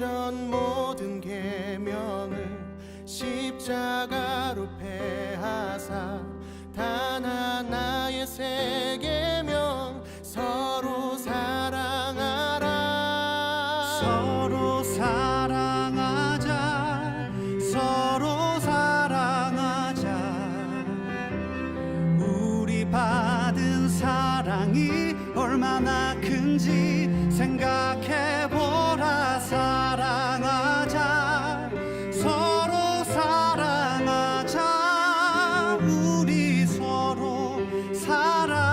이전 모든 계명을 십자가로 패하사 단 하나의 새 계명 서로 사랑하라. 서로 사랑하자. 서로 사랑하자. 우리 받은 사랑이 얼마나 큰지 생각해보라. 사랑하자. 서로 사랑하자. 우리 서로 사랑하자.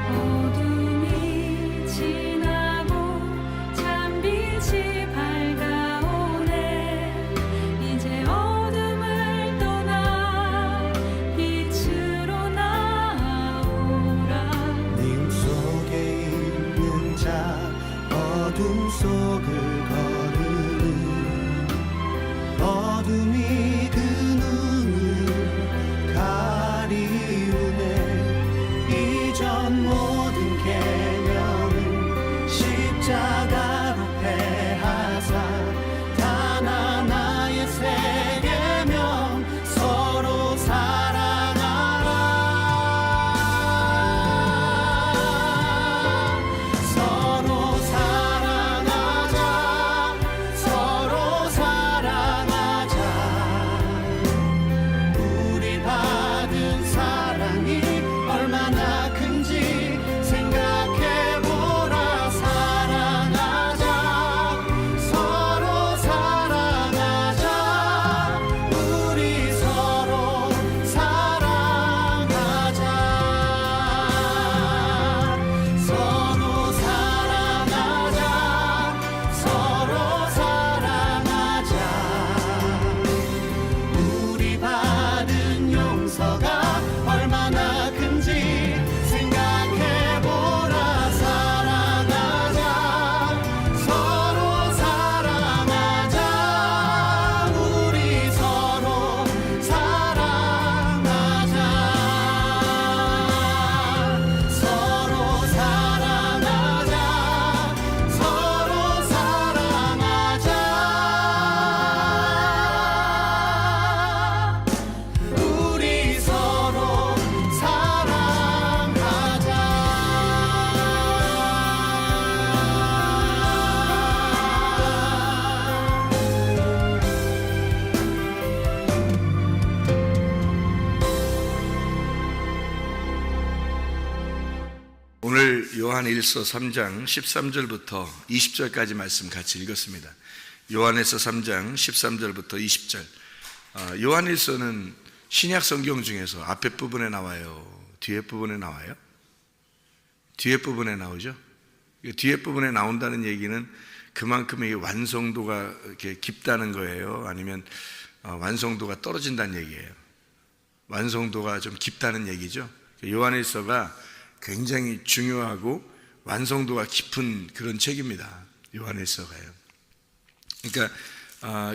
어둠이 지나고 찬빛이 밝아오네. 이제 어둠을 떠나 빛으로 나아오라. 님 속에 있는 자 어둠 속을 걸으니 어둠이 그 눈을 가리우네. 이전 모든 계명을 십자가로 패하사 단 하나의 새 계명 서로 사랑하라. 서로 사랑하자. 서로 사랑하자. 우리 받은 사랑이 얼마나 큰지 생각해보라. 사랑하자. 서로 사랑하자. 우리 서로 사랑하자. 서로 사랑하자. 서로 사랑하자. 우리 받은 용서가 얼마나 큰지 생각해보라. 사랑하자. 서로 사랑하자. 우리 서로 사랑하자. 서로 사랑하자. 서로 사랑하자. 우리 서로 오늘 요한일서 3장 13절부터 20절까지 말씀 같이 읽었습니다. 요한일서 3장 13절부터 20절. 요한일서는 신약 성경 중에서 앞에 부분에 나와요? 뒤에 부분에 나와요? 뒤에 부분에 나오죠? 뒤에 부분에 나온다는 얘기는 그만큼 이 완성도가 이렇게 깊다는 거예요? 아니면 완성도가 떨어진다는 얘기예요? 완성도가 좀 깊다는 얘기죠? 요한일서가 굉장히 중요하고 완성도가 깊은 그런 책입니다. 요한일서가요. 그러니까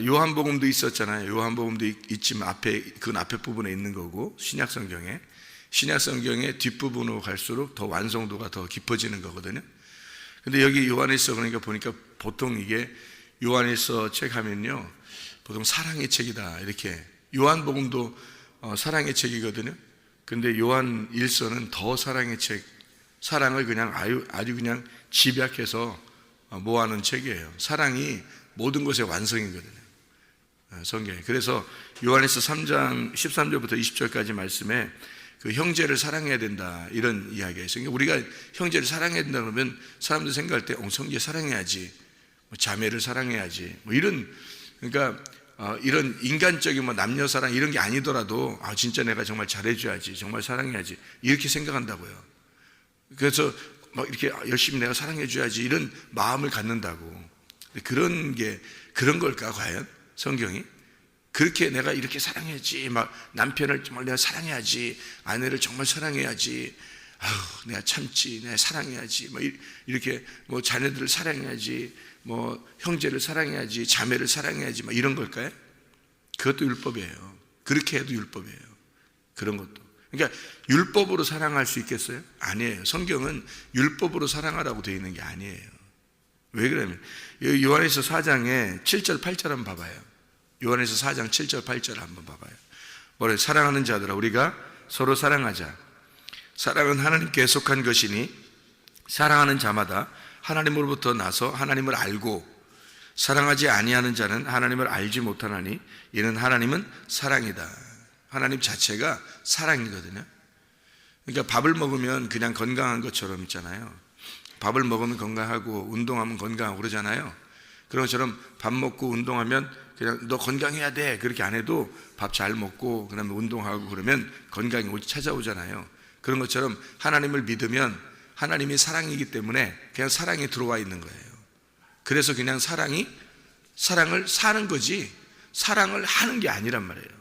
요한복음도 있었잖아요. 요한복음도 있지만 그건 앞에 부분에 있는 거고, 신약 성경의 뒷부분으로 갈수록 더 완성도가 더 깊어지는 거거든요. 근데 여기 요한일서 그러니까 보니까 보통 이게 요한일서 책 하면요, 보통 사랑의 책이다 이렇게. 요한복음도 사랑의 책이거든요. 근데 요한일서는 더 사랑의 책, 사랑을 그냥 아주 그냥 집약해서 모아놓은 책이에요. 사랑이 모든 것의 완성이거든요, 성경에. 그래서 요한일서 3장 13절부터 20절까지 말씀에 그 형제를 사랑해야 된다 이런 이야기가 있어요. 우리가 형제를 사랑해야 된다 그러면 사람들 생각할 때 형제 사랑해야지, 자매를 사랑해야지, 이런, 그러니까 이런 인간적인 남녀 사랑 이런 게 아니더라도 진짜 내가 정말 잘해줘야지, 정말 사랑해야지 이렇게 생각한다고요. 그래서 막 이렇게 열심히 내가 사랑해줘야지 이런 마음을 갖는다고. 그런 걸까 과연 성경이? 그렇게 내가 이렇게 사랑해야지, 막 남편을 정말 내가 사랑해야지, 아내를 정말 사랑해야지, 아우, 내가 참지, 내가 사랑해야지, 뭐 이렇게 뭐 자녀들을 사랑해야지, 뭐 형제를 사랑해야지, 자매를 사랑해야지, 뭐 이런 걸까요? 그것도 율법이에요. 그렇게 해도 율법이에요. 그런 것도. 그러니까 율법으로 사랑할 수 있겠어요? 아니에요. 성경은 율법으로 사랑하라고 되어 있는 게 아니에요. 왜 그러냐면 요한에서 4장에 7절 8절 한번 봐봐요. 요한에서 4장 7절 8절 한번 봐봐요. 뭐래? 사랑하는 자들아, 우리가 서로 사랑하자. 사랑은 하나님께 속한 것이니 사랑하는 자마다 하나님으로부터 나서 하나님을 알고, 사랑하지 아니하는 자는 하나님을 알지 못하나니 이는 하나님은 사랑이다. 하나님 자체가 사랑이거든요. 그러니까 밥을 먹으면 그냥 건강한 것처럼 있잖아요. 밥을 먹으면 건강하고 운동하면 건강하고 그러잖아요. 그런 것처럼 밥 먹고 운동하면 그냥 너 건강해야 돼 그렇게 안 해도 밥 잘 먹고 그다음에 운동하고 그러면 건강이 찾아오잖아요. 그런 것처럼 하나님을 믿으면 하나님이 사랑이기 때문에 그냥 사랑이 들어와 있는 거예요. 그래서 그냥 사랑을 사는 거지 사랑을 하는 게 아니란 말이에요.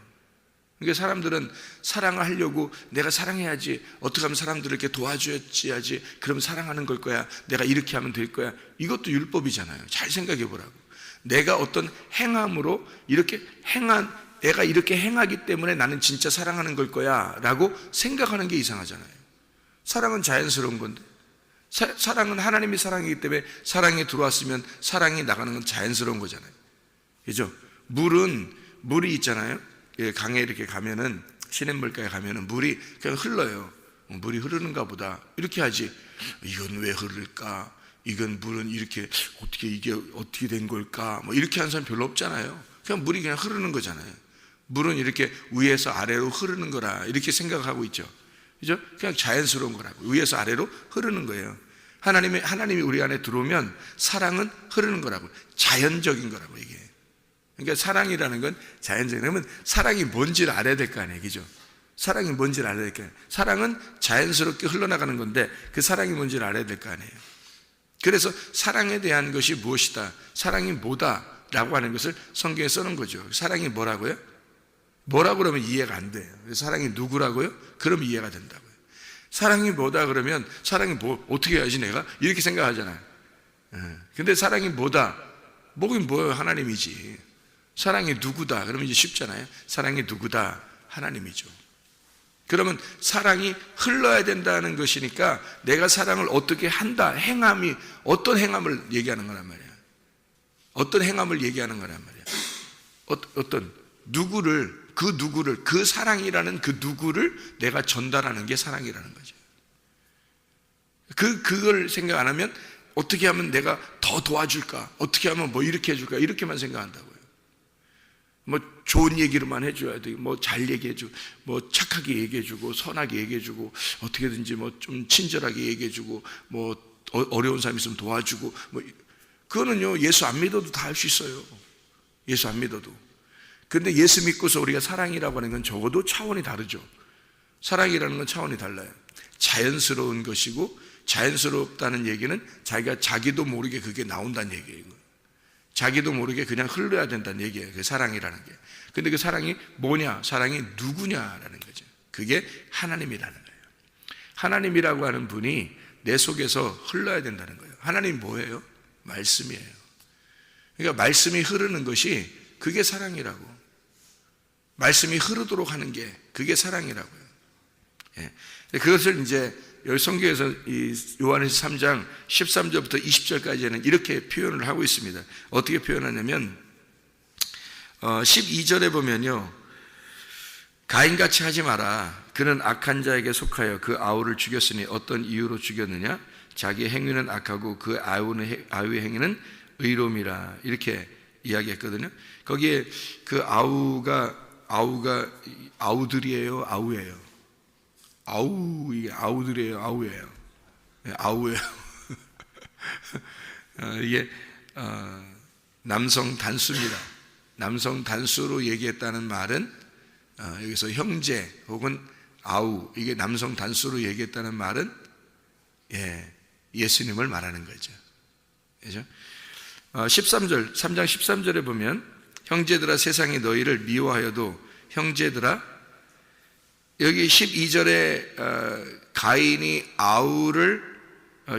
그러니까 사람들은 사랑을 하려고 내가 사랑해야지, 어떻게 하면 사람들을 이렇게 도와줘야지, 그럼 사랑하는 걸 거야, 내가 이렇게 하면 될 거야. 이것도 율법이잖아요. 잘 생각해 보라고. 내가 어떤 행함으로 내가 이렇게 행하기 때문에 나는 진짜 사랑하는 걸 거야 라고 생각하는 게 이상하잖아요. 사랑은 자연스러운 건데, 사랑은 하나님이 사랑이기 때문에 사랑이 들어왔으면 사랑이 나가는 건 자연스러운 거잖아요. 그죠? 물이 있잖아요. 강에 이렇게 가면은, 시냇물가에 가면은 물이 그냥 흘러요. 물이 흐르는가 보다 이렇게 하지, 이건 왜 흐를까, 이건 물은 이렇게 이게 어떻게 된 걸까, 뭐 이렇게 하는 사람 별로 없잖아요. 그냥 물이 그냥 흐르는 거잖아요. 물은 이렇게 위에서 아래로 흐르는 거라 이렇게 생각하고 있죠. 그죠? 그냥 자연스러운 거라고. 위에서 아래로 흐르는 거예요. 하나님이 우리 안에 들어오면 사랑은 흐르는 거라고. 자연적인 거라고, 이게. 그러니까 사랑이라는 건 자연적인, 그러면 사랑이 뭔지를 알아야 될 거 아니에요. 그죠? 사랑이 뭔지를 알아야 될 거 아니에요. 사랑은 자연스럽게 흘러나가는 건데 그 사랑이 뭔지를 알아야 될 거 아니에요. 그래서 사랑에 대한 것이 무엇이다, 사랑이 뭐다 라고 하는 것을 성경에 써놓은 거죠. 사랑이 뭐라고요? 뭐라고 그러면 이해가 안 돼요. 사랑이 누구라고요? 그럼 이해가 된다고요. 사랑이 뭐다 그러면 사랑이 뭐 어떻게 해야지 내가 이렇게 생각하잖아요. 근데 사랑이 뭐다, 뭐긴 뭐예요? 하나님이지. 사랑이 누구다 그러면 이제 쉽잖아요. 사랑이 누구다? 하나님이죠. 그러면 사랑이 흘러야 된다는 것이니까 내가 사랑을 어떻게 한다, 행함이 어떤 행함을 얘기하는 거란 말이야. 어떤 행함을 얘기하는 거란 말이야. 어떤 누구를, 그 사랑이라는 그 누구를 내가 전달하는 게 사랑이라는 거죠. 그걸 생각 안 하면 어떻게 하면 내가 더 도와줄까, 어떻게 하면 뭐 이렇게 해줄까, 이렇게만 생각한다고요. 뭐 좋은 얘기로만 해줘야 돼. 뭐 잘 얘기해주고, 뭐 착하게 얘기해주고, 선하게 얘기해주고, 어떻게든지 뭐 좀 친절하게 얘기해주고, 뭐 어려운 사람 있으면 도와주고, 뭐 그거는요 예수 안 믿어도 다 할 수 있어요. 예수 안 믿어도. 근데 예수 믿고서 우리가 사랑이라고 하는 건 적어도 차원이 다르죠. 사랑이라는 건 차원이 달라요. 자연스러운 것이고, 자연스럽다는 얘기는 자기도 모르게 그게 나온다는 얘기예요. 자기도 모르게 그냥 흘러야 된다는 얘기예요. 그 사랑이라는 게. 근데 그 사랑이 뭐냐, 사랑이 누구냐라는 거죠. 그게 하나님이라는 거예요. 하나님이라고 하는 분이 내 속에서 흘러야 된다는 거예요. 하나님이 뭐예요? 말씀이에요. 그러니까 말씀이 흐르는 것이 그게 사랑이라고. 말씀이 흐르도록 하는 게 그게 사랑이라고요. 예. 그것을 이제 여기 성경에서 이 요한에서 3장 13절부터 20절까지는 이렇게 표현을 하고 있습니다. 어떻게 표현하냐면 12절에 보면요, 가인같이 하지 마라. 그는 악한 자에게 속하여 그 아우를 죽였으니 어떤 이유로 죽였느냐? 자기 행위는 악하고 그 아우의 행위는 의로움이라. 이렇게 이야기했거든요. 거기에 그 아우가 아우들이에요, 아우예요? 이게 아우들이에요, 아우예요? 네, 아우예요. 이게 남성 단수입니다. 남성 단수로 얘기했다는 말은 여기서 형제 혹은 아우, 이게 남성 단수로 얘기했다는 말은 예수님을 말하는 거죠. 그죠? 13절, 3장 13절에 보면 형제들아 세상이 너희를 미워하여도 형제들아, 여기 12절에 가인이 아우를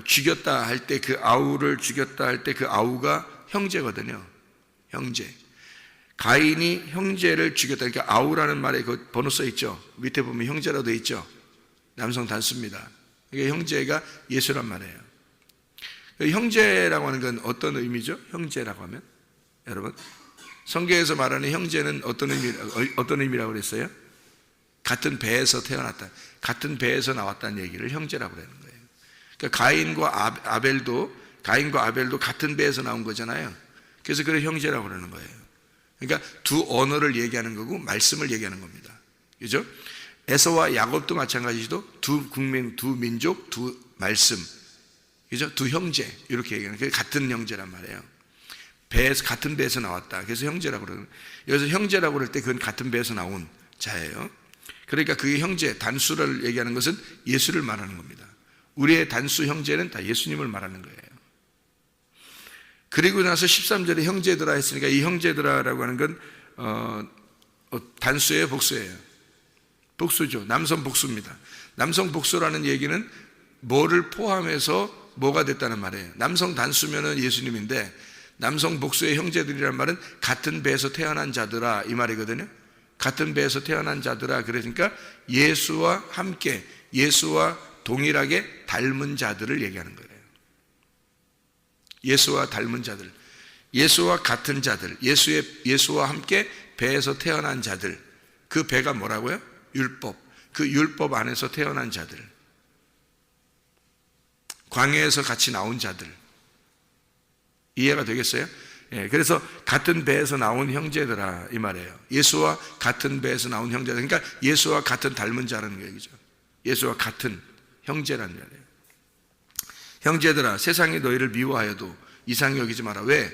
죽였다 할 때 그 아우를 죽였다 할 때 그 아우가 형제거든요. 형제. 가인이 형제를 죽였다. 그러니까 아우라는 말에 그 번호 써 있죠. 밑에 보면 형제라고 돼 있죠. 남성 단수입니다. 이게 형제가 예수란 말이에요. 형제라고 하는 건 어떤 의미죠? 형제라고 하면 여러분 성경에서 말하는 형제는 어떤 의미라고 그랬어요? 같은 배에서 태어났다. 같은 배에서 나왔다는 얘기를 형제라고 그러는 거예요. 그러니까 가인과 아벨도 같은 배에서 나온 거잖아요. 그래서 그걸 형제라고 그러는 거예요. 그러니까 두 언어를 얘기하는 거고 말씀을 얘기하는 겁니다. 그죠? 에서와 야곱도 마찬가지로 두 국민, 두 민족, 두 말씀. 그죠? 두 형제. 이렇게 얘기하는 거예요. 같은 형제란 말이에요. 같은 배에서 나왔다. 그래서 형제라고 그러는 거예요. 여기서 형제라고 그럴 때 그건 같은 배에서 나온 자예요. 그러니까 그게 형제, 단수를 얘기하는 것은 예수를 말하는 겁니다. 우리의 단수 형제는 다 예수님을 말하는 거예요. 그리고 나서 13절에 형제들아 했으니까 이 형제들아라고 하는 건 단수예요, 복수예요? 복수죠. 남성 복수입니다. 남성 복수라는 얘기는 뭐를 포함해서 뭐가 됐다는 말이에요. 남성 단수면은 예수님인데 남성 복수의 형제들이란 말은 같은 배에서 태어난 자들아 이 말이거든요. 같은 배에서 태어난 자들아. 그러니까 예수와 함께 예수와 동일하게 닮은 자들을 얘기하는 거예요. 예수와 닮은 자들, 예수와 같은 자들, 예수와 함께 배에서 태어난 자들. 그 배가 뭐라고요? 율법. 그 율법 안에서 태어난 자들, 광야에서 같이 나온 자들. 이해가 되겠어요? 예, 그래서 같은 배에서 나온 형제들아 이 말이에요. 예수와 같은 배에서 나온 형제들. 그러니까 예수와 같은 닮은 자라는 얘기죠. 예수와 같은 형제라는 말이에요. 형제들아 세상이 너희를 미워하여도 이상히 여기지 마라. 왜?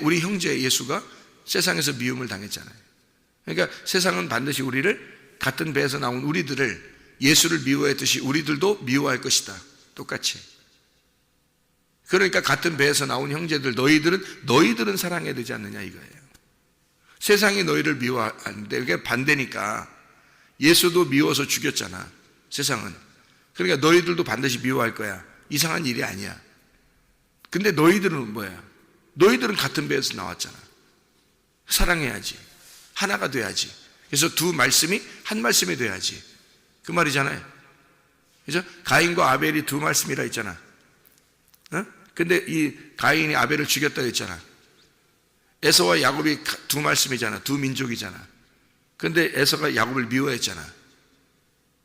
우리 형제 예수가 세상에서 미움을 당했잖아요. 그러니까 세상은 반드시 우리를 같은 배에서 나온 우리들을 예수를 미워했듯이 우리들도 미워할 것이다. 똑같이. 그러니까 같은 배에서 나온 형제들 너희들은 사랑해야 되지 않느냐 이거예요. 세상이 너희를 미워하는데 그게 반대니까 예수도 미워서 죽였잖아. 세상은. 그러니까 너희들도 반드시 미워할 거야. 이상한 일이 아니야. 근데 너희들은 뭐야? 너희들은 같은 배에서 나왔잖아. 사랑해야지. 하나가 돼야지. 그래서 두 말씀이 한 말씀이 돼야지. 그 말이잖아요. 그죠? 가인과 아벨이 두 말씀이라 했잖아. 어? 근데 이 가인이 아벨을 죽였다 했잖아. 에서와 야곱이 두 말씀이잖아. 두 민족이잖아. 근데 에서가 야곱을 미워했잖아.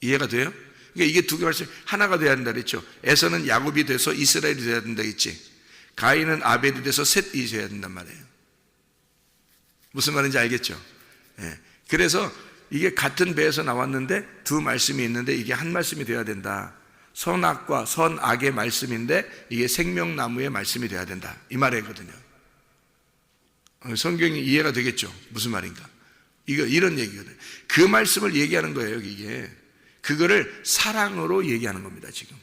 이해가 돼요? 그러니까 이게 두 개 말씀 하나가 돼야 된다 그랬죠. 에서는 야곱이 돼서 이스라엘이 돼야 된다 했지. 가인은 아벨이 돼서 셋이 돼야 된단 말이에요. 무슨 말인지 알겠죠? 예. 그래서 이게 같은 배에서 나왔는데 두 말씀이 있는데 이게 한 말씀이 돼야 된다. 선악과 선악의 말씀인데 이게 생명나무의 말씀이 돼야 된다. 이 말이거든요. 성경이 이해가 되겠죠? 무슨 말인가? 이런 얘기거든요. 그 말씀을 얘기하는 거예요, 이게. 그거를 사랑으로 얘기하는 겁니다, 지금.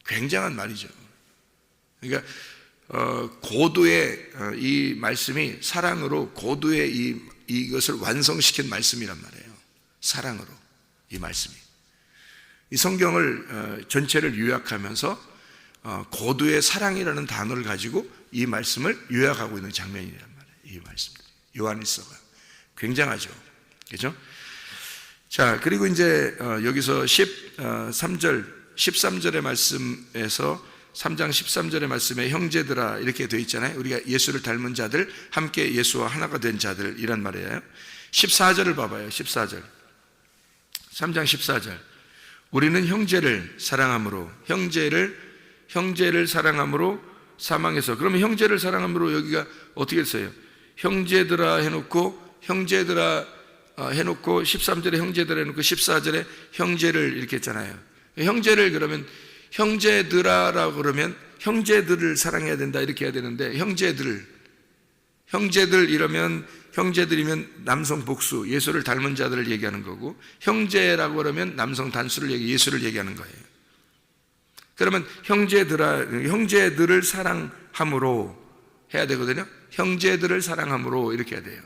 굉장한 말이죠. 그러니까, 고도의, 이 말씀이 사랑으로 고도의 이것을 완성시킨 말씀이란 말이에요. 사랑으로. 이 말씀이. 이 성경을 전체를 요약하면서 고도의 사랑이라는 단어를 가지고 이 말씀을 요약하고 있는 장면이란 말이에요. 이 말씀들. 요한일서가. 굉장하죠. 그죠? 자, 그리고 이제 여기서 13절의 말씀에서 3장 13절의 말씀에 형제들아 이렇게 되어 있잖아요. 우리가 예수를 닮은 자들, 함께 예수와 하나가 된 자들 이란 말이에요. 14절을 봐봐요. 14절. 3장 14절. 우리는 형제를 사랑함으로 형제를 사랑함으로 사망해서. 그러면 형제를 사랑함으로 여기가 어떻게 했어요? 형제들아 해놓고 13절에 형제들아 해놓고 14절에 형제를 이렇게 했잖아요. 형제를 그러면 형제들아라고 그러면 형제들을 사랑해야 된다 이렇게 해야 되는데 형제들이면 남성 복수 예수를 닮은 자들을 얘기하는 거고 형제라고 그러면 남성 단수를 예수를 얘기하는 거예요. 그러면 형제들을 사랑함으로 해야 되거든요. 형제들을 사랑함으로 이렇게 해야 돼요.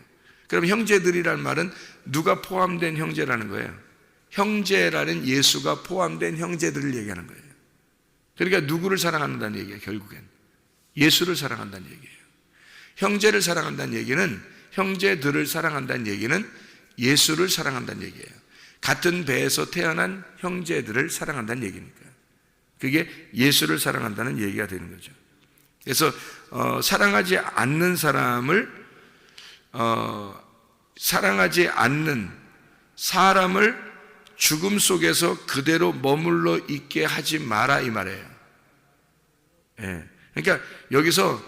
그럼 형제들이란 말은 누가 포함된 형제라는 거예요? 형제라는 예수가 포함된 형제들을 얘기하는 거예요. 그러니까 누구를 사랑한다는 얘기예요. 결국엔 예수를 사랑한다는 얘기예요. 형제를 사랑한다는 얘기는, 형제들을 사랑한다는 얘기는 예수를 사랑한다는 얘기예요. 같은 배에서 태어난 형제들을 사랑한다는 얘기니까. 그게 예수를 사랑한다는 얘기가 되는 거죠. 그래서 사랑하지 않는 사람을 사랑하지 않는 사람을 죽음 속에서 그대로 머물러 있게 하지 마라, 이 말이에요. 예. 그러니까 여기서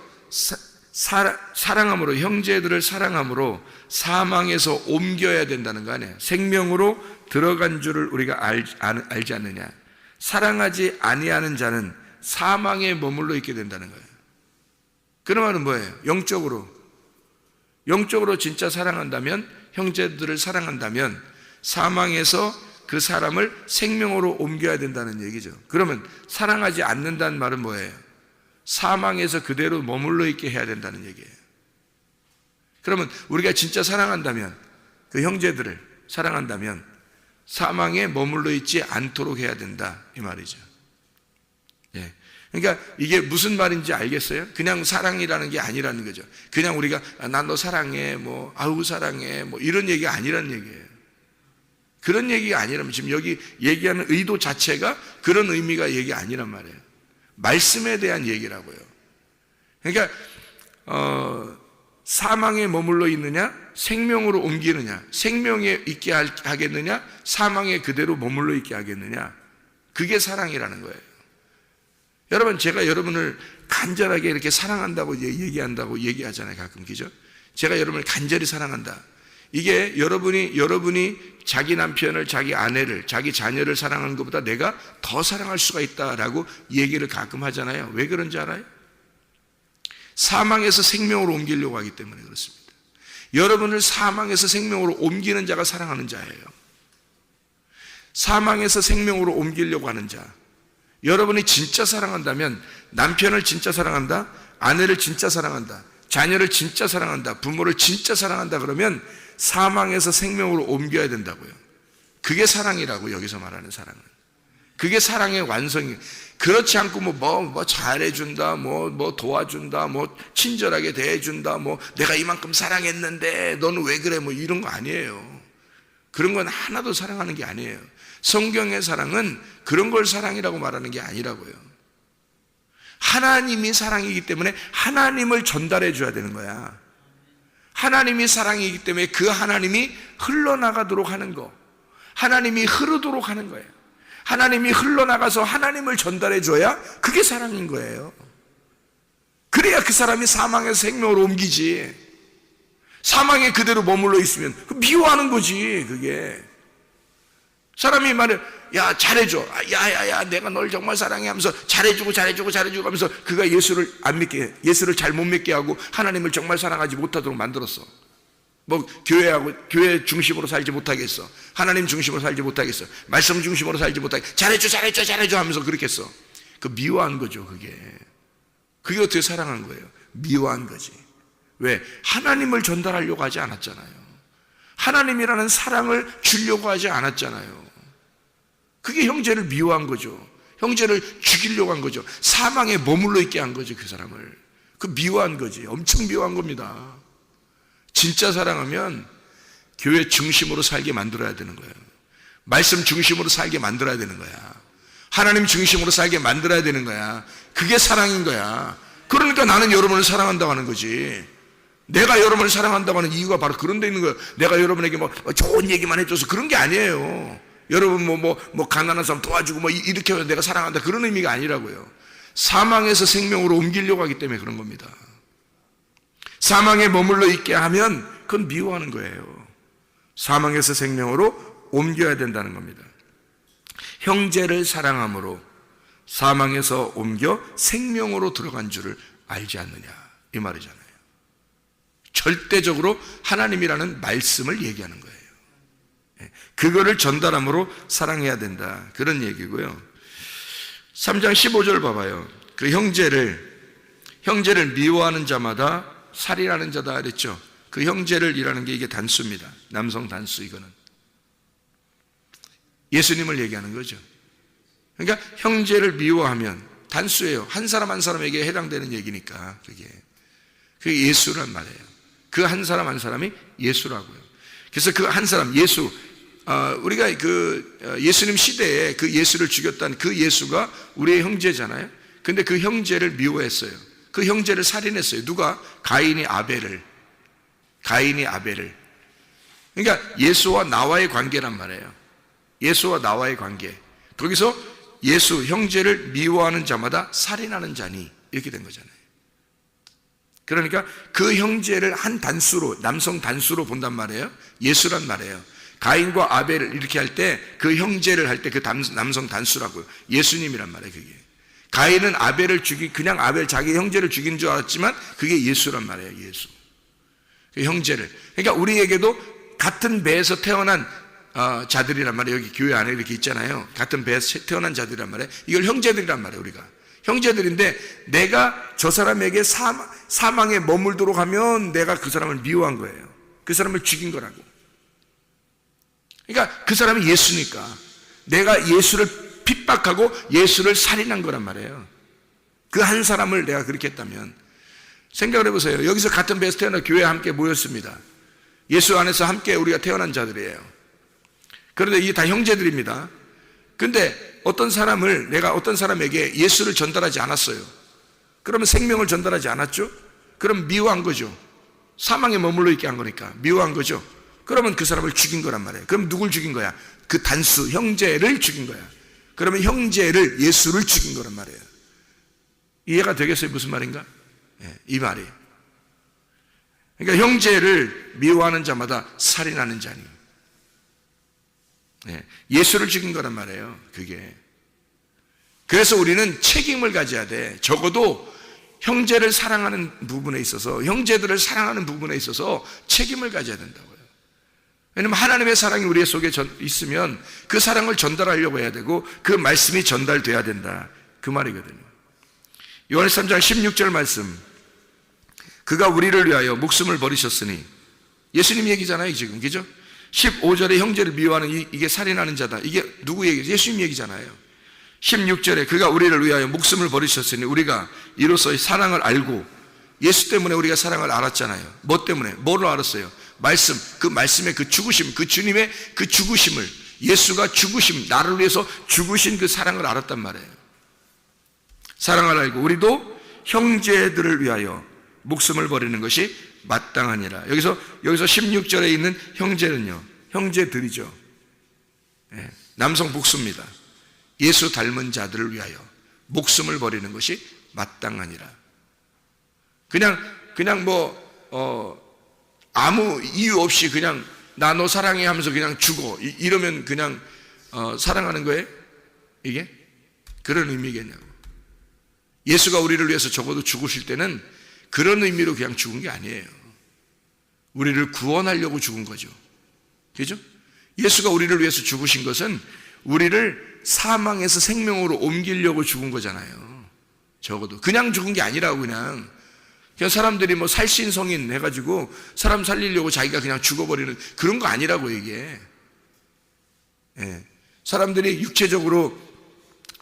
사랑함으로, 형제들을 사랑함으로 사망에서 옮겨야 된다는 거 아니에요. 생명으로 들어간 줄을 우리가 알지 않느냐. 사랑하지 아니하는 자는 사망에 머물러 있게 된다는 거예요. 그 말은 뭐예요? 영적으로 진짜 사랑한다면, 형제들을 사랑한다면 사망에서 그 사람을 생명으로 옮겨야 된다는 얘기죠. 그러면 사랑하지 않는다는 말은 뭐예요? 사망에서 그대로 머물러 있게 해야 된다는 얘기예요. 그러면 우리가 진짜 사랑한다면, 그 형제들을 사랑한다면 사망에 머물러 있지 않도록 해야 된다, 이 말이죠. 예. 그러니까 이게 무슨 말인지 알겠어요? 그냥 사랑이라는 게 아니라는 거죠. 그냥 우리가 난 너 사랑해, 뭐 아우 사랑해, 뭐 이런 얘기가 아니라는 얘기예요. 그런 얘기가 아니라면, 지금 여기 얘기하는 의도 자체가 그런 의미가 얘기 아니란 말이에요. 말씀에 대한 얘기라고요. 그러니까 사망에 머물러 있느냐, 생명으로 옮기느냐, 생명에 있게 하겠느냐, 사망에 그대로 머물러 있게 하겠느냐, 그게 사랑이라는 거예요. 여러분, 제가 여러분을 간절하게 이렇게 사랑한다고 얘기하잖아요, 가끔. 그죠? 제가 여러분을 간절히 사랑한다. 이게 여러분이 자기 남편을, 자기 아내를, 자기 자녀를 사랑하는 것보다 내가 더 사랑할 수가 있다라고 얘기를 가끔 하잖아요. 왜 그런지 알아요? 사망에서 생명으로 옮기려고 하기 때문에 그렇습니다. 여러분을 사망에서 생명으로 옮기는 자가 사랑하는 자예요. 사망에서 생명으로 옮기려고 하는 자. 여러분이 진짜 사랑한다면, 남편을 진짜 사랑한다, 아내를 진짜 사랑한다, 자녀를 진짜 사랑한다, 부모를 진짜 사랑한다, 그러면 사망에서 생명으로 옮겨야 된다고요. 그게 사랑이라고, 여기서 말하는 사랑은. 그게 사랑의 완성이. 그렇지 않고 뭐 잘해준다, 뭐 도와준다, 뭐 친절하게 대해준다, 뭐 내가 이만큼 사랑했는데 너는 왜 그래, 뭐 이런 거 아니에요. 그런 건 하나도 사랑하는 게 아니에요. 성경의 사랑은 그런 걸 사랑이라고 말하는 게 아니라고요. 하나님이 사랑이기 때문에 하나님을 전달해 줘야 되는 거야. 하나님이 사랑이기 때문에 그 하나님이 흘러나가도록 하는 거, 하나님이 흐르도록 하는 거예요. 하나님이 흘러나가서 하나님을 전달해 줘야 그게 사랑인 거예요. 그래야 그 사람이 사망에서 생명으로 옮기지. 사망에 그대로 머물러 있으면 미워하는 거지. 그게 사람이 말해, 야 잘해줘, 야야야 내가 널 정말 사랑해 하면서 잘해주고 하면서 그가 예수를 안 믿게, 예수를 잘 못 믿게 하고 하나님을 정말 사랑하지 못하도록 만들었어. 뭐 교회 중심으로 살지 못하겠어, 하나님 중심으로 살지 못하겠어, 말씀 중심으로 살지 못하겠어, 잘해줘 하면서 그렇게 했어. 그 미워한 거죠. 그게 어떻게 사랑한 거예요? 미워한 거지. 왜? 하나님을 전달하려고 하지 않았잖아요. 하나님이라는 사랑을 주려고 하지 않았잖아요. 그게 형제를 미워한 거죠. 형제를 죽이려고 한 거죠. 사망에 머물러 있게 한 거죠. 그 사람을. 그 미워한 거지. 엄청 미워한 겁니다. 진짜 사랑하면 교회 중심으로 살게 만들어야 되는 거예요. 말씀 중심으로 살게 만들어야 되는 거야. 하나님 중심으로 살게 만들어야 되는 거야. 그게 사랑인 거야. 그러니까 나는 여러분을 사랑한다고 하는 거지. 내가 여러분을 사랑한다고 하는 이유가 바로 그런 데 있는 거예요. 내가 여러분에게 뭐 좋은 얘기만 해줘서 그런 게 아니에요. 여러분 뭐 가난한 사람 도와주고 뭐 이렇게 해서 내가 사랑한다, 그런 의미가 아니라고요. 사망에서 생명으로 옮기려고 하기 때문에 그런 겁니다. 사망에 머물러 있게 하면 그건 미워하는 거예요. 사망에서 생명으로 옮겨야 된다는 겁니다. 형제를 사랑함으로 사망에서 옮겨 생명으로 들어간 줄을 알지 않느냐, 이 말이잖아요. 절대적으로 하나님이라는 말씀을 얘기하는 거예요. 그거를 전달함으로 사랑해야 된다, 그런 얘기고요. 3장 15절 봐봐요. 그 형제를 미워하는 자마다 살인하는 자다 그랬죠. 그 형제를 이라는 게 이게 단수입니다. 남성 단수. 이거는 예수님을 얘기하는 거죠. 그러니까 형제를 미워하면 단수예요. 한 사람 한 사람에게 해당되는 얘기니까 그게 예수란 말이에요. 그 한 사람 한 사람이 예수라고요. 그래서 그 한 사람 예수, 우리가 예수님 시대에 그 예수를 죽였다는 그 예수가 우리의 형제잖아요. 근데 그 형제를 미워했어요. 그 형제를 살인했어요. 누가? 가인이 아벨을. 그러니까 예수와 나와의 관계란 말이에요. 예수와 나와의 관계. 거기서 예수 형제를 미워하는 자마다 살인하는 자니 이렇게 된 거잖아요. 그러니까 그 형제를 한 단수로, 남성 단수로 본단 말이에요. 예수란 말이에요. 가인과 아벨을 이렇게 할 때 그 형제를 할 때 그 남성 단수라고요. 예수님이란 말이에요. 그게 가인은 아벨을 그냥 아벨 자기 형제를 죽인 줄 알았지만 그게 예수란 말이에요. 예수 그 형제를. 그러니까 우리에게도 같은 배에서 태어난 자들이란 말이에요. 여기 교회 안에 이렇게 있잖아요. 같은 배에서 태어난 자들이란 말이에요. 이걸 형제들이란 말이에요. 우리가 형제들인데 내가 저 사람에게 사망에 머물도록 하면 내가 그 사람을 미워한 거예요. 그 사람을 죽인 거라고. 그러니까 그 사람이 예수니까 내가 예수를 핍박하고 예수를 살인한 거란 말이에요. 그 한 사람을 내가 그렇게 했다면 생각을 해보세요. 여기서 같은 배에서 태어나 교회에 함께 모였습니다. 예수 안에서 함께 우리가 태어난 자들이에요. 그런데 이게 다 형제들입니다. 근데 내가 어떤 사람에게 예수를 전달하지 않았어요. 그러면 생명을 전달하지 않았죠? 그럼 미워한 거죠. 사망에 머물러 있게 한 거니까 미워한 거죠. 그러면 그 사람을 죽인 거란 말이에요. 그럼 누굴 죽인 거야? 그 단수 형제를 죽인 거야. 그러면 형제를 예수를 죽인 거란 말이에요. 이해가 되겠어요? 무슨 말인가? 이 말이에요. 그러니까 형제를 미워하는 자마다 살인하는 자니 예수를 죽인 거란 말이에요. 그게. 그래서 우리는 책임을 가져야 돼. 적어도 형제를 사랑하는 부분에 있어서, 형제들을 사랑하는 부분에 있어서 책임을 가져야 된다고요. 왜냐하면 하나님의 사랑이 우리 속에 있으면 그 사랑을 전달하려고 해야 되고 그 말씀이 전달돼야 된다. 그 말이거든요. 요한일서 3장 16절 말씀. 그가 우리를 위하여 목숨을 버리셨으니, 예수님 얘기잖아요 지금, 그죠? 15절에 형제를 미워하는 이게 살인하는 자다. 이게 누구 얘기죠? 예수님 얘기잖아요. 16절에 그가 우리를 위하여 목숨을 버리셨으니 우리가 이로써 사랑을 알고, 예수 때문에 우리가 사랑을 알았잖아요. 뭐 때문에? 뭐로 알았어요? 말씀, 그 말씀의 그 죽으심, 그 주님의 그 죽으심을, 예수가 죽으심, 나를 위해서 죽으신 그 사랑을 알았단 말이에요. 사랑을 알고 우리도 형제들을 위하여 목숨을 버리는 것이 마땅하니라. 여기서 16절에 있는 형제는요, 형제들이죠. 남성 복수입니다. 예수 닮은 자들을 위하여 목숨을 버리는 것이 마땅하니라. 그냥 아무 이유 없이 그냥 나 너 사랑해 하면서 그냥 죽어 이러면 그냥 사랑하는 거예요? 이게? 그런 의미겠냐고. 예수가 우리를 위해서 적어도 죽으실 때는 그런 의미로 그냥 죽은 게 아니에요. 우리를 구원하려고 죽은 거죠. 그죠? 예수가 우리를 위해서 죽으신 것은 우리를 사망에서 생명으로 옮기려고 죽은 거잖아요. 적어도 그냥 죽은 게 아니라고. 그냥 사람들이 뭐 살신성인 해가지고 사람 살리려고 자기가 그냥 죽어버리는 그런 거 아니라고 이게. 사람들이 육체적으로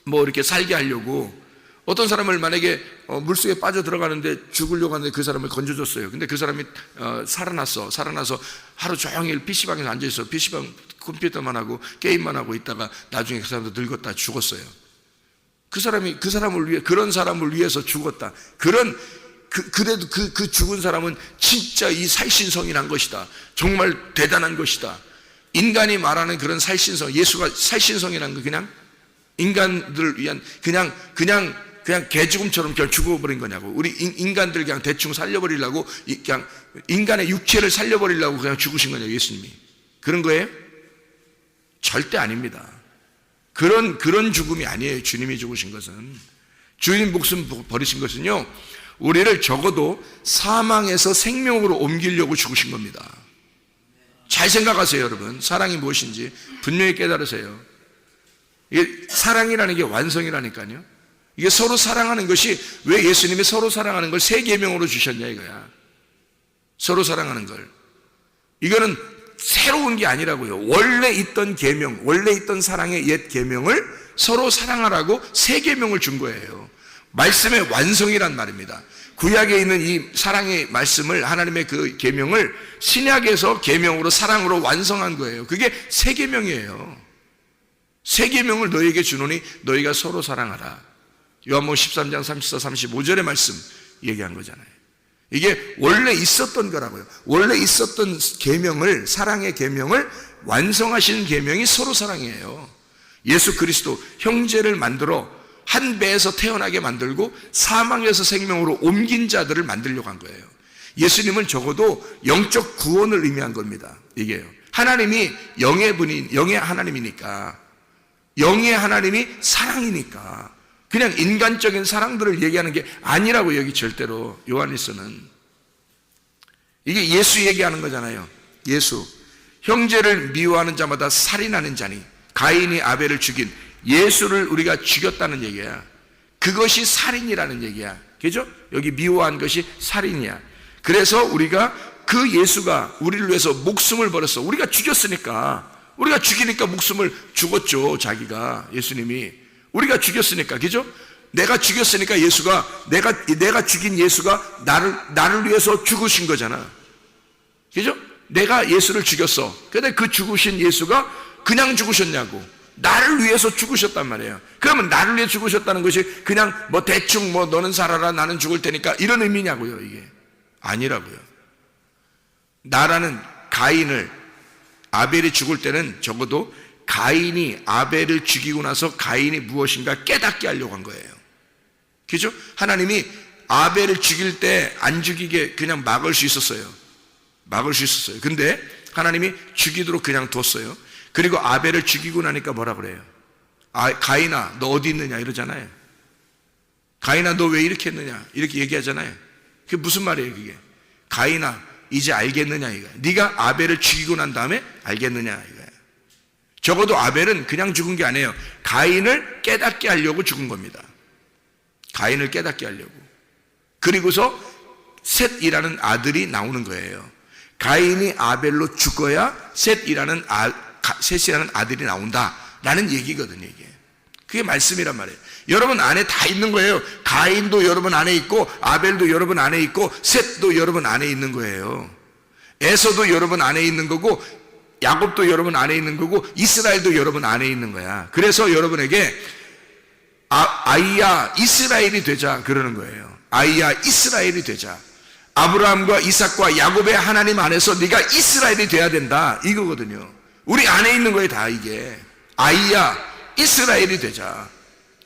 뭐 이렇게 살게 하려고, 어떤 사람을 만약에 물속에 빠져 들어가는데 죽으려고 하는데 그 사람을 건져줬어요. 근데 그 사람이 살아나서 하루 종일 PC방에서 앉아있어. PC방 컴퓨터만 하고 게임만 하고 있다가 나중에 그 사람도 늙었다 죽었어요. 그 사람을 위해, 그런 사람을 위해서 죽었다. 그래도 그 죽은 사람은 진짜 이 살신성이란 것이다. 정말 대단한 것이다. 인간이 말하는 그런 살신성, 예수가 살신성이란 거 그냥 인간들을 위한 그냥 개죽음처럼 그냥 죽어버린 거냐고. 우리 인간들 그냥 대충 살려버리려고, 그냥 인간의 육체를 살려버리려고 그냥 죽으신 거냐고 예수님이. 그런 거예요? 절대 아닙니다. 그런 죽음이 아니에요. 주님이 죽으신 것은, 주님 목숨 버리신 것은요, 우리를 적어도 사망에서 생명으로 옮기려고 죽으신 겁니다. 잘 생각하세요. 여러분, 사랑이 무엇인지 분명히 깨달으세요. 이게 사랑이라는 게 완성이라니까요. 이게 서로 사랑하는 것이, 왜 예수님이 서로 사랑하는 걸 세 계명으로 주셨냐 이거야. 서로 사랑하는 걸. 이거는 새로운 게 아니라고요. 원래 있던 계명, 원래 있던 사랑의 옛 계명을 서로 사랑하라고 새 계명을 준 거예요. 말씀의 완성이란 말입니다. 구약에 있는 이 사랑의 말씀을, 하나님의 그 계명을 신약에서 계명으로, 사랑으로 완성한 거예요. 그게 새 계명이에요. 새 계명을 너희에게 주노니 너희가 서로 사랑하라. 요한복음 13장 34, 35절의 말씀 얘기한 거잖아요. 이게 원래 있었던 거라고요. 원래 있었던 계명을, 사랑의 계명을 완성하신 계명이 서로 사랑이에요. 예수 그리스도 형제를 만들어 한 배에서 태어나게 만들고 사망에서 생명으로 옮긴 자들을 만들려고 한 거예요. 예수님은 적어도 영적 구원을 의미한 겁니다. 이게요. 하나님이 영의 분이, 영의 하나님이니까, 영의 하나님이 사랑이니까 그냥 인간적인 사랑들을 얘기하는 게 아니라고, 여기 절대로 요한일서는. 이게 예수 얘기하는 거잖아요. 예수. 형제를 미워하는 자마다 살인하는 자니, 가인이 아벨을 죽인 예수를 우리가 죽였다는 얘기야. 그것이 살인이라는 얘기야. 그죠? 여기 미워한 것이 살인이야. 그래서 우리가 그 예수가 우리를 위해서 목숨을 버렸어. 우리가 죽였으니까, 우리가 죽이니까 목숨을 죽었죠. 자기가, 예수님이. 우리가 죽였으니까, 그죠? 내가 죽였으니까 예수가, 내가 죽인 예수가 나를 위해서 죽으신 거잖아. 그죠? 내가 예수를 죽였어. 근데 그 죽으신 예수가 그냥 죽으셨냐고. 나를 위해서 죽으셨단 말이에요. 그러면 나를 위해 죽으셨다는 것이 그냥 뭐 대충 뭐 너는 살아라 나는 죽을 테니까 이런 의미냐고요. 이게 아니라고요. 나라는 가인을, 아벨이 죽을 때는 적어도 가인이 아벨을 죽이고 나서 가인이 무엇인가 깨닫게 하려고 한 거예요. 그죠? 하나님이 아벨을 죽일 때 안 죽이게 그냥 막을 수 있었어요. 막을 수 있었어요. 근데 하나님이 죽이도록 그냥 뒀어요. 그리고 아벨을 죽이고 나니까 뭐라 그래요? 가인아 너 어디 있느냐 이러잖아요. 가인아 너 왜 이렇게 했느냐 이렇게 얘기하잖아요. 그게 무슨 말이에요 그게? 가인아 이제 알겠느냐 이거야. 네가 아벨을 죽이고 난 다음에 알겠느냐 이거야. 적어도 아벨은 그냥 죽은 게 아니에요. 가인을 깨닫게 하려고 죽은 겁니다. 가인을 깨닫게 하려고. 그리고서 셋이라는 아들이 나오는 거예요. 가인이 아벨로 죽어야 셋이라는 아들이 나온다라는 얘기거든요. 이게 그게 말씀이란 말이에요. 여러분 안에 다 있는 거예요. 가인도 여러분 안에 있고, 아벨도 여러분 안에 있고, 셋도 여러분 안에 있는 거예요. 에서도 여러분 안에 있는 거고, 야곱도 여러분 안에 있는 거고, 이스라엘도 여러분 안에 있는 거야. 그래서 여러분에게 아이야 이스라엘이 되자 그러는 거예요. 아이야 이스라엘이 되자. 아브라함과 이삭과 야곱의 하나님 안에서 네가 이스라엘이 돼야 된다 이거거든요. 우리 안에 있는 거예요. 다 이게 아이야 이스라엘이 되자.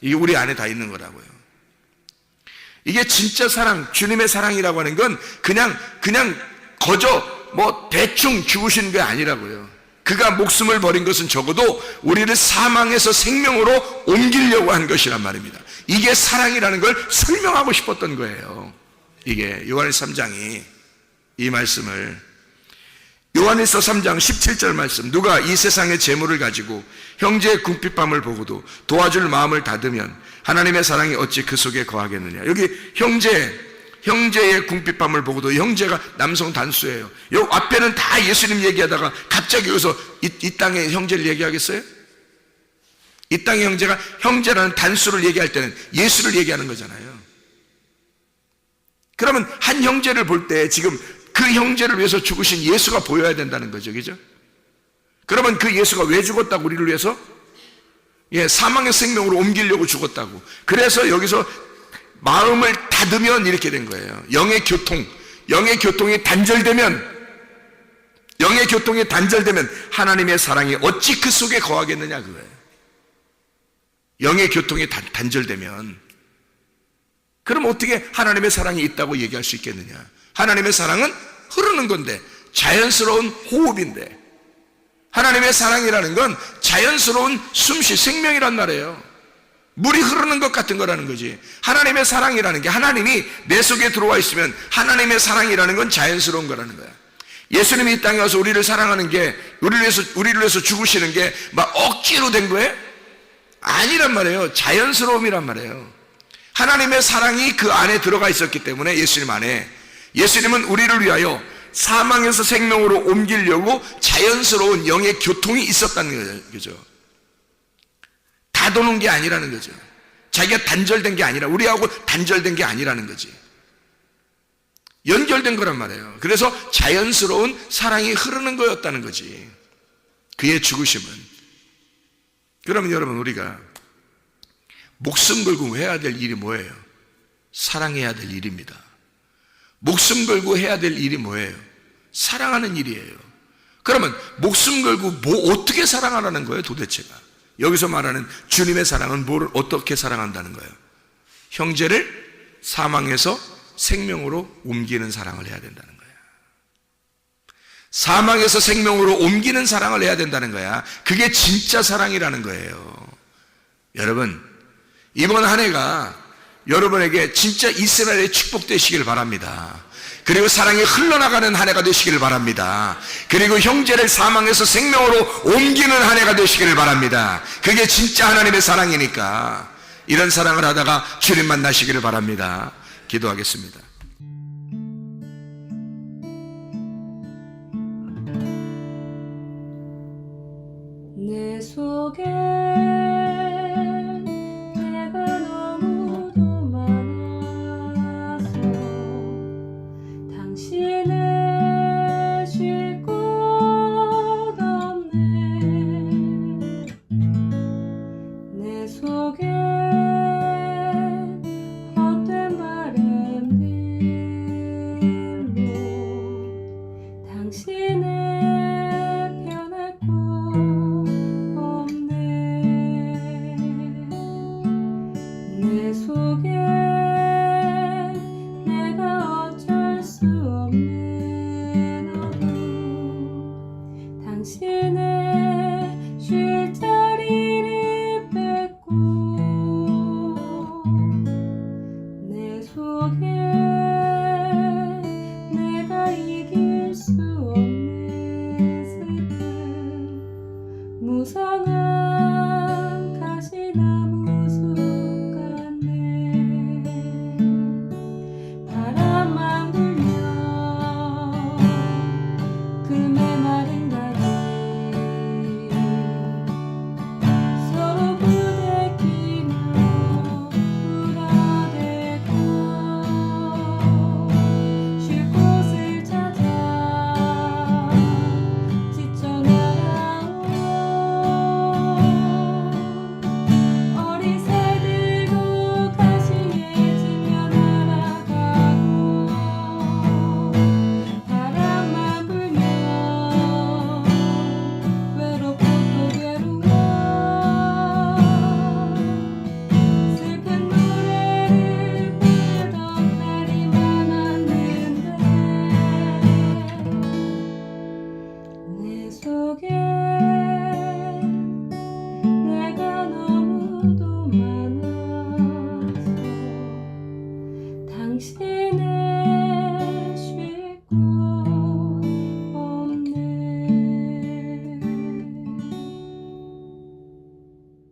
이게 우리 안에 다 있는 거라고요. 이게 진짜 사랑, 주님의 사랑이라고 하는 건 그냥 거저 뭐 대충 죽으신 게 아니라고요. 그가 목숨을 버린 것은 적어도 우리를 사망에서 생명으로 옮기려고 한 것이란 말입니다. 이게 사랑이라는 걸 설명하고 싶었던 거예요. 이게 요한일서 3장이 이 말씀을, 요한일서 3장 17절 말씀, 누가 이 세상의 재물을 가지고 형제의 궁핍함을 보고도 도와줄 마음을 닫으면 하나님의 사랑이 어찌 그 속에 거하겠느냐. 여기 형제의 궁핍함을 보고도, 형제가 남성 단수예요. 요 앞에는 다 예수님 얘기하다가 갑자기 여기서 이 땅의 형제를 얘기하겠어요? 이 땅의 형제가, 형제라는 단수를 얘기할 때는 예수를 얘기하는 거잖아요. 그러면 한 형제를 볼 때 지금 그 형제를 위해서 죽으신 예수가 보여야 된다는 거죠. 그죠? 그러면 그 예수가 왜 죽었다고? 우리를 위해서? 사망의 생명으로 옮기려고 죽었다고. 그래서 여기서 마음을 닫으면 이렇게 된 거예요. 영의 교통이 단절되면 하나님의 사랑이 어찌 그 속에 거하겠느냐 그거예요. 영의 교통이 단절되면, 그럼 어떻게 하나님의 사랑이 있다고 얘기할 수 있겠느냐. 하나님의 사랑은 흐르는 건데, 자연스러운 호흡인데, 하나님의 사랑이라는 건 자연스러운 숨쉬, 생명이란 말이에요. 물이 흐르는 것 같은 거라는 거지. 하나님의 사랑이라는 게, 하나님이 내 속에 들어와 있으면 하나님의 사랑이라는 건 자연스러운 거라는 거야. 예수님이 이 땅에 와서 우리를 사랑하는 게, 우리를 위해서 죽으시는 게 막 억지로 된 거예요? 아니란 말이에요. 자연스러움이란 말이에요. 하나님의 사랑이 그 안에 들어가 있었기 때문에, 예수님 안에, 예수님은 우리를 위하여 사망에서 생명으로 옮기려고 자연스러운 영의 교통이 있었다는 거죠. 다 도는 게 아니라는 거죠. 자기가 단절된 게 아니라, 우리하고 단절된 게 아니라는 거지. 연결된 거란 말이에요. 그래서 자연스러운 사랑이 흐르는 거였다는 거지. 그의 죽으심은. 그러면 여러분, 우리가 목숨 걸고 해야 될 일이 뭐예요? 사랑해야 될 일입니다. 목숨 걸고 해야 될 일이 뭐예요? 사랑하는 일이에요. 그러면 목숨 걸고 어떻게 사랑하라는 거예요, 도대체가? 여기서 말하는 주님의 사랑은 뭐를 어떻게 사랑한다는 거예요? 형제를 사망에서 생명으로 옮기는 사랑을 해야 된다는 거야. 사망에서 생명으로 옮기는 사랑을 해야 된다는 거야. 그게 진짜 사랑이라는 거예요. 여러분, 이번 한 해가 여러분에게 진짜 이스라엘의 축복되시길 바랍니다. 그리고 사랑이 흘러나가는 한 해가 되시길 바랍니다. 그리고 형제를 사망에서 생명으로 옮기는 한 해가 되시길 바랍니다. 그게 진짜 하나님의 사랑이니까 이런 사랑을 하다가 주님 만나시기를 바랍니다. 기도하겠습니다. 내 속에